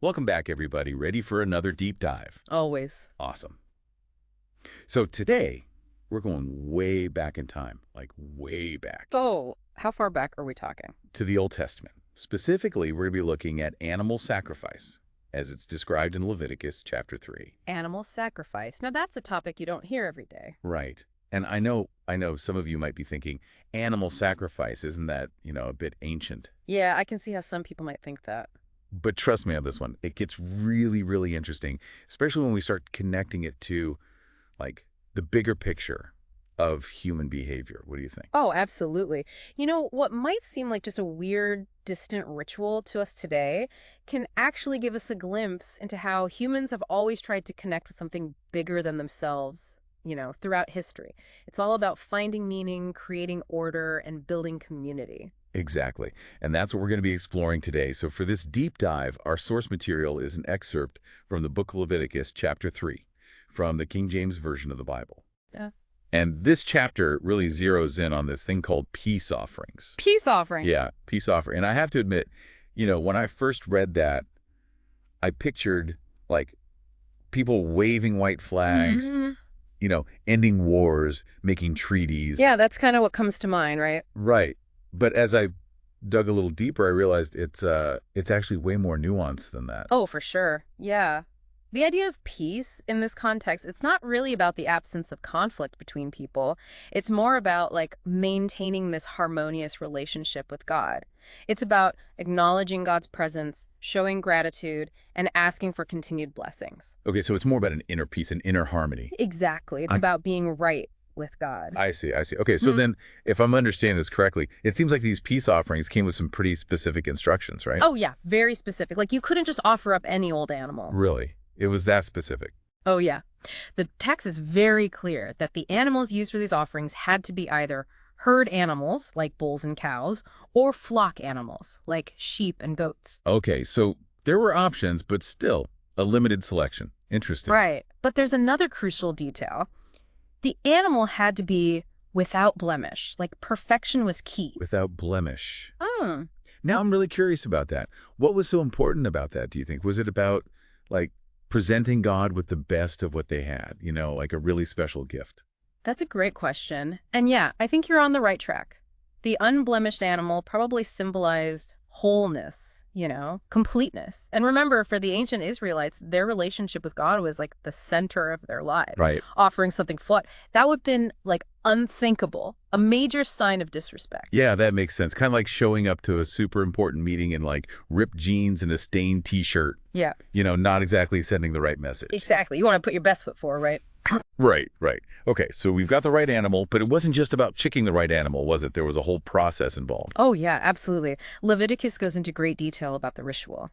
Welcome back, everybody. Ready for another deep dive? Always. Awesome. So today, we're going way back in time, like way back, Oh, how far back are we talking? to the Old Testament. Specifically, we're going to be looking at animal sacrifice, as it's described in Leviticus Chapter 3. Animal sacrifice. Now that's a topic you don't hear every day. Right. And I know some of you might be thinking, animal sacrifice, isn't that, a bit ancient? Yeah, I can see how some people might think that. But trust me on this one, it gets really, really interesting, especially when we start connecting it to, like, the bigger picture of human behavior. What do you think? Oh, absolutely. You know, what might seem like just a weird, distant ritual to us today can actually give us a glimpse into how humans have always tried to connect with something bigger than themselves, throughout history. It's all about finding meaning, creating order, and building community. Exactly. And that's what we're going to be exploring today. So for this deep dive, our source material is an excerpt from the book of Leviticus, chapter 3, from the King James Version of the Bible. Yeah. And this chapter really zeroes in on this thing called peace offerings. Peace offering. Yeah, peace offering. And I have to admit, when I first read that, I pictured, like, people waving white flags, hmm ending wars, making treaties. Yeah, that's kind of what comes to mind, right? Right. But as I dug a little deeper, I realized it's actually way more nuanced than that. Oh, for sure. Yeah. The idea of peace in this context, it's not really about the absence of conflict between people. It's more about maintaining this harmonious relationship with God. It's about acknowledging God's presence, showing gratitude, and asking for continued blessings. Okay, so it's more about an inner peace, an inner harmony. Exactly. It's I about being right with God. I see, I see. Okay, so then if I'm understanding this correctly, it seems like these peace offerings came with some pretty specific instructions, right? Oh, yeah. Very specific. You couldn't just offer up any old animal. Really? It was that specific. Oh, yeah. The text is very clear that the animals used for these offerings had to be either herd animals, like bulls and cows, or flock animals, like sheep and goats. Okay, so there were options, but still a limited selection. Interesting. Right. But there's another crucial detail. The animal had to be without blemish. Perfection was key. Without blemish. Hmm. Now I'm really curious about that. What was so important about that, do you think? Was it about, like, presenting God with the best of what they had, like a really special gift? That's a great question. And yeah, I think you're on the right track. The unblemished animal probably symbolized wholeness, completeness. And remember, for the ancient Israelites, their relationship with God was like the center of their lives. Right. Offering something flawed, that would have been unthinkable, a major sign of disrespect. Yeah, that makes sense. Kind of like showing up to a super important meeting in, like, ripped jeans and a stained T-shirt. Yeah, Not exactly sending the right message. exactly. You want to put your best foot forward, right? Right, right. Okay, so we've got the right animal, but it wasn't just about picking the right animal, was it? There was a whole process involved. Oh, yeah, absolutely. Leviticus goes into great detail about the ritual.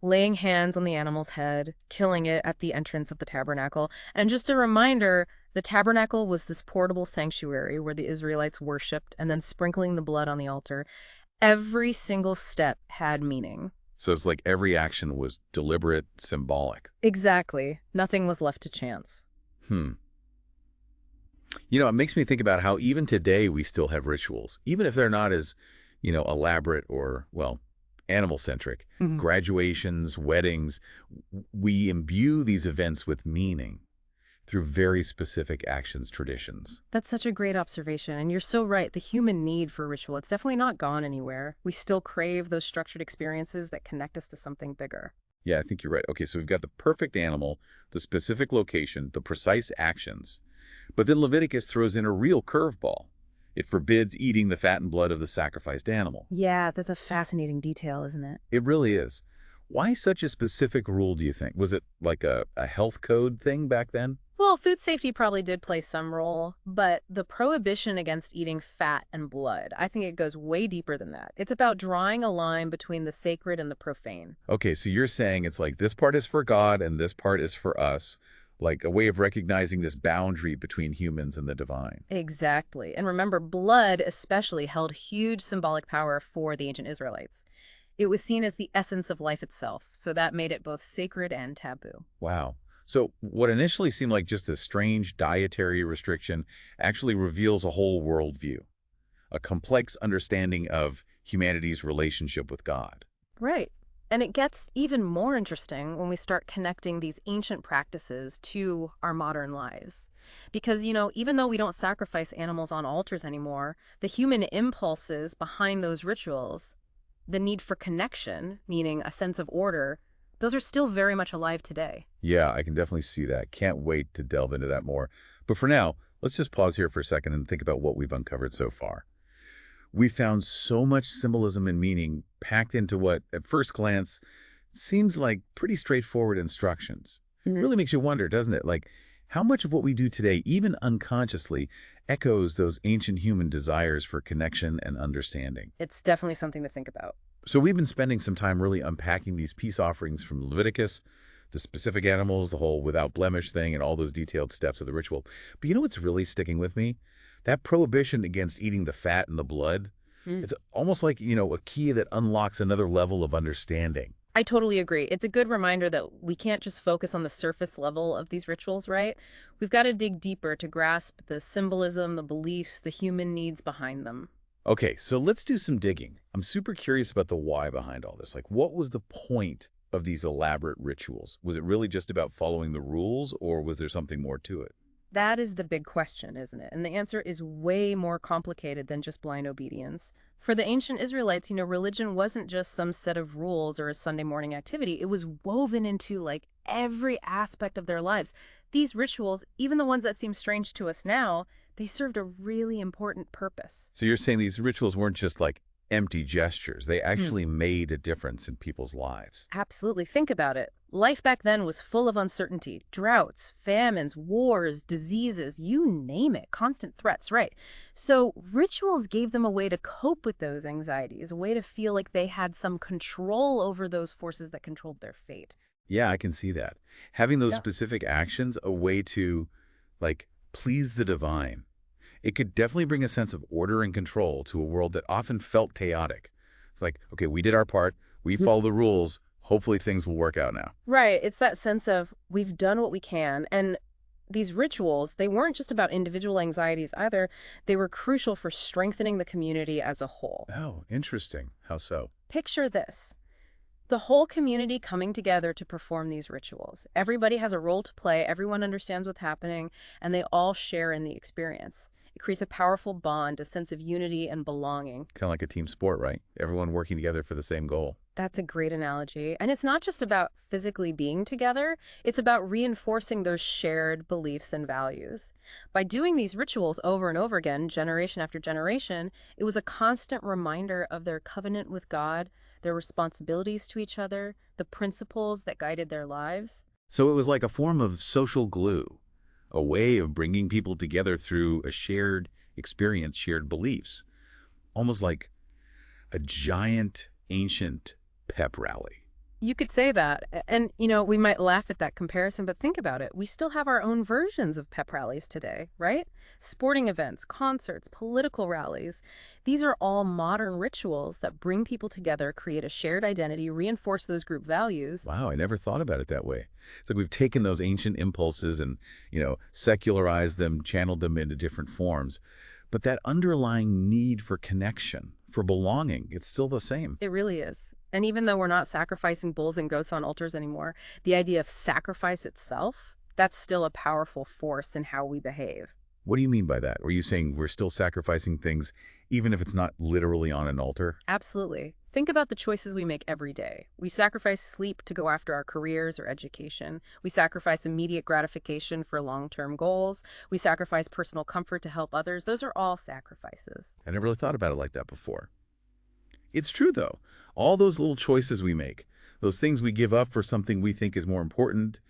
Laying hands on the animal's head, killing it at the entrance of the tabernacle. And just a reminder, the tabernacle was this portable sanctuary where the Israelites worshipped, and then sprinkling the blood on the altar. Every single step had meaning. So it's like every action was deliberate, symbolic. Exactly. Nothing was left to chance. It makes me think about how even today we still have rituals, even if they're not as, elaborate or, well, animal-centric. Mhm. Graduations, weddings, we imbue these events with meaning through very specific actions, traditions. That's such a great observation, and you're so right. The human need for ritual, it's definitely not gone anywhere. We still crave those structured experiences that connect us to something bigger. Yeah, I think you're right. Okay, so we've got the perfect animal, the specific location, the precise actions. But then Leviticus throws in a real curveball. It forbids eating the fat and blood of the sacrificed animal. Yeah, that's a fascinating detail, isn't it? It really is. Why such a specific rule, do you think? Was it like a health code thing back then? Well, food safety probably did play some role, but the prohibition against eating fat and blood, I think it goes way deeper than that. It's about drawing a line between the sacred and the profane. Okay, so you're saying it's like this part is for God and this part is for us, like a way of recognizing this boundary between humans and the divine. Exactly. And remember, blood especially held huge symbolic power for the ancient Israelites. It was seen as the essence of life itself, so that made it both sacred and taboo. Wow. So what initially seemed like just a strange dietary restriction actually reveals a whole worldview, a complex understanding of humanity's relationship with God. Right. And it gets even more interesting when we start connecting these ancient practices to our modern lives. Because, even though we don't sacrifice animals on altars anymore, the human impulses behind those rituals, the need for connection, meaning a sense of order, those are still very much alive today. Yeah, I can definitely see that. Can't wait to delve into that more. But for now, let's just pause here for a second and think about what we've uncovered so far. We found so much symbolism and meaning packed into what, at first glance, seems like pretty straightforward instructions. It Mhm. really makes you wonder, doesn't it? Like, how much of what we do today, even unconsciously, echoes those ancient human desires for connection and understanding? It's definitely something to think about. So we've been spending some time really unpacking these peace offerings from Leviticus, the specific animals, the whole without blemish thing, and all those detailed steps of the ritual. But you know what's really sticking with me? That prohibition against eating the fat and the blood. Mm. It's almost like, a key that unlocks another level of understanding. I totally agree. It's a good reminder that we can't just focus on the surface level of these rituals, right? We've got to dig deeper to grasp the symbolism, the beliefs, the human needs behind them. Okay, so let's do some digging. I'm super curious about the why behind all this. Like, what was the point of these elaborate rituals? Was it really just about following the rules, or was there something more to it? That is the big question, isn't it? And the answer is way more complicated than just blind obedience. For the ancient Israelites, religion wasn't just some set of rules or a Sunday morning activity. It was woven into like every aspect of their lives. These rituals, even the ones that seem strange to us now, they served a really important purpose. So you're saying these rituals weren't just like empty gestures. They actually made a difference in people's lives. Absolutely. Think about it. Life back then was full of uncertainty, droughts, famines, wars, diseases, you name it, constant threats, right? So rituals gave them a way to cope with those anxieties, a way to feel like they had some control over those forces that controlled their fate. Yeah, I can see that. Having those Yeah. specific actions, a way to, like, please the divine. It could definitely bring a sense of order and control to a world that often felt chaotic. It's like, okay, we did our part. We follow the rules. Hopefully things will work out now. Right. It's that sense of we've done what we can. And these rituals, they weren't just about individual anxieties either. They were crucial for strengthening the community as a whole. Oh, interesting. How so? Picture this. The whole community coming together to perform these rituals. Everybody has a role to play, everyone understands what's happening, and they all share in the experience. It creates a powerful bond, a sense of unity and belonging. Kind of like a team sport, right? Everyone working together for the same goal. That's a great analogy. And it's not just about physically being together, it's about reinforcing those shared beliefs and values. By doing these rituals over and over again, generation after generation, it was a constant reminder of their covenant with God, their responsibilities to each other, the principles that guided their lives. So it was like a form of social glue, a way of bringing people together through a shared experience, shared beliefs, almost like a giant ancient pep rally. You could say that. And, we might laugh at that comparison, but think about it. We still have our own versions of pep rallies today, right? Sporting events, concerts, political rallies. These are all modern rituals that bring people together, create a shared identity, reinforce those group values. Wow, I never thought about it that way. It's like we've taken those ancient impulses and, secularized them, channeled them into different forms. But that underlying need for connection, for belonging, it's still the same. It really is. And even though we're not sacrificing bulls and goats on altars anymore, the idea of sacrifice itself, that's still a powerful force in how we behave. What do you mean by that? Are you saying we're still sacrificing things even if it's not literally on an altar? Absolutely. Think about the choices we make every day. We sacrifice sleep to go after our careers or education. We sacrifice immediate gratification for long-term goals. We sacrifice personal comfort to help others. Those are all sacrifices. I never really thought about it like that before. It's true, though. All those little choices we make, those things we give up for something we think is more important,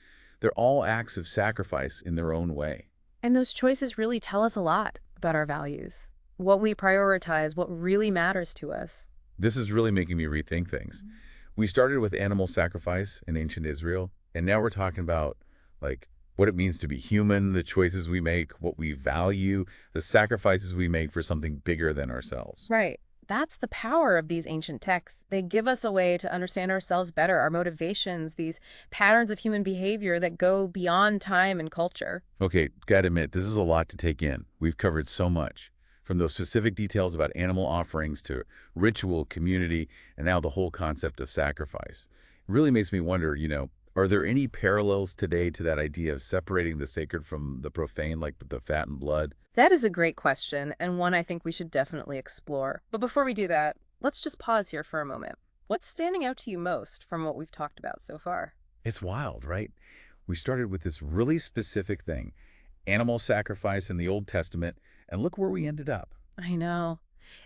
they're all acts of sacrifice in their own way. And those choices really tell us a lot about our values, what we prioritize, what really matters to us. This is really making me rethink things. We started with animal sacrifice in ancient Israel, and now we're talking about, like, what it means to be human, the choices we make, what we value, the sacrifices we make for something bigger than ourselves. Right. That's the power of these ancient texts. They give us a way to understand ourselves better, our motivations, these patterns of human behavior that go beyond time and culture. Okay, gotta admit, this is a lot to take in. We've covered so much. From those specific details about animal offerings to ritual, community, and now the whole concept of sacrifice. It really makes me wonder, are there any parallels today to that idea of separating the sacred from the profane, like the fat and blood? That is a great question, and one I think we should definitely explore. But before we do that, let's just pause here for a moment. What's standing out to you most from what we've talked about so far? It's wild, right? We started with this really specific thing, animal sacrifice in the Old Testament, and look where we ended up. I know.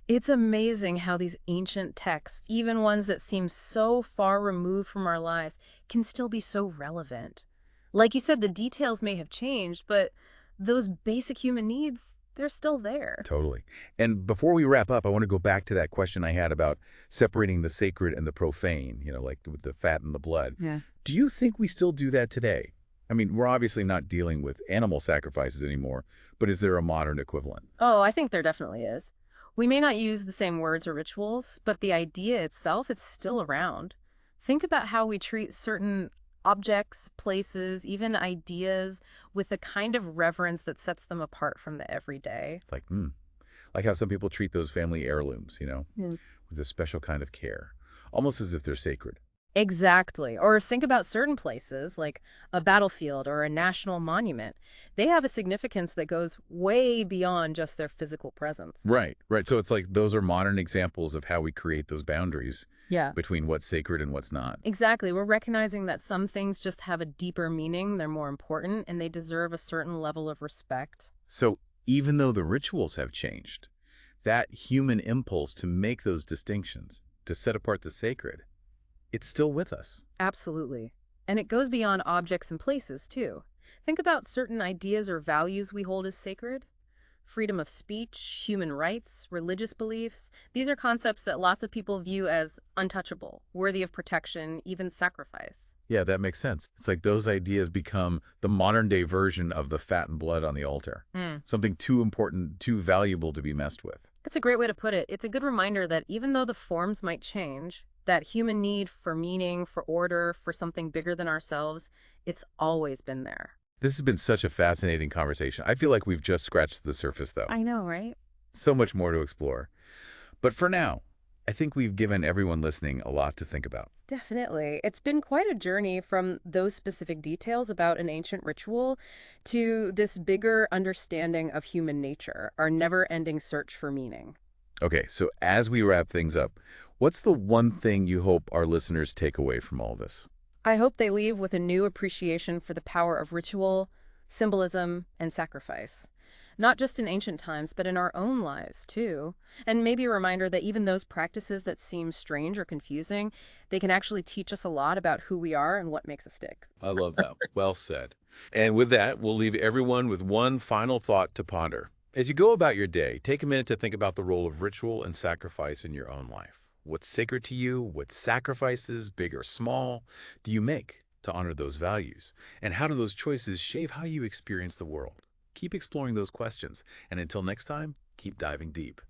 It's amazing how these ancient texts, even ones that seem so far removed from our lives, can still be so relevant. Like you said, the details may have changed, but those basic human needs, they're still there. Totally. And before we wrap up, I want to go back to that question I had about separating the sacred and the profane, like with the fat and the blood. Yeah. Do you think we still do that today? I mean, we're obviously not dealing with animal sacrifices anymore, but is there a modern equivalent? Oh, I think there definitely is. We may not use the same words or rituals, but the idea itself, it's still around. Think about how we treat certain objects, places, even ideas with the kind of reverence that sets them apart from the everyday. It's like how some people treat those family heirlooms, Hmm. with a special kind of care, almost as if they're sacred. Exactly. Or think about certain places like a battlefield or a national monument. They have a significance that goes way beyond just their physical presence. Right, right. So it's like those are modern examples of how we create those boundaries Yeah. between what's sacred and what's not. Exactly. We're recognizing that some things just have a deeper meaning, they're more important, and they deserve a certain level of respect. So even though the rituals have changed, that human impulse to make those distinctions, to set apart the sacred, it's still with us. Absolutely. And it goes beyond objects and places, too. Think about certain ideas or values we hold as sacred. Freedom of speech, human rights, religious beliefs. These are concepts that lots of people view as untouchable, worthy of protection, even sacrifice. Yeah, that makes sense. It's like those ideas become the modern day version of the fat and blood on the altar. Mm. Something too important, too valuable to be messed with. That's a great way to put it. It's a good reminder that even though the forms might change, that human need for meaning, for order, for something bigger than ourselves, it's always been there. This has been such a fascinating conversation. I feel like we've just scratched the surface, though. I know, right? So much more to explore. But for now, I think we've given everyone listening a lot to think about. Definitely. It's been quite a journey from those specific details about an ancient ritual to this bigger understanding of human nature, our never-ending search for meaning. Okay, so as we wrap things up, what's the one thing you hope our listeners take away from all this? I hope they leave with a new appreciation for the power of ritual, symbolism, and sacrifice. Not just in ancient times, but in our own lives, too. And maybe a reminder that even those practices that seem strange or confusing, they can actually teach us a lot about who we are and what makes us tick. I love that. Well said. And with that, we'll leave everyone with one final thought to ponder. As you go about your day, take a minute to think about the role of ritual and sacrifice in your own life. What's sacred to you? What sacrifices, big or small, do you make to honor those values? And how do those choices shape how you experience the world? Keep exploring those questions. And until next time, keep diving deep.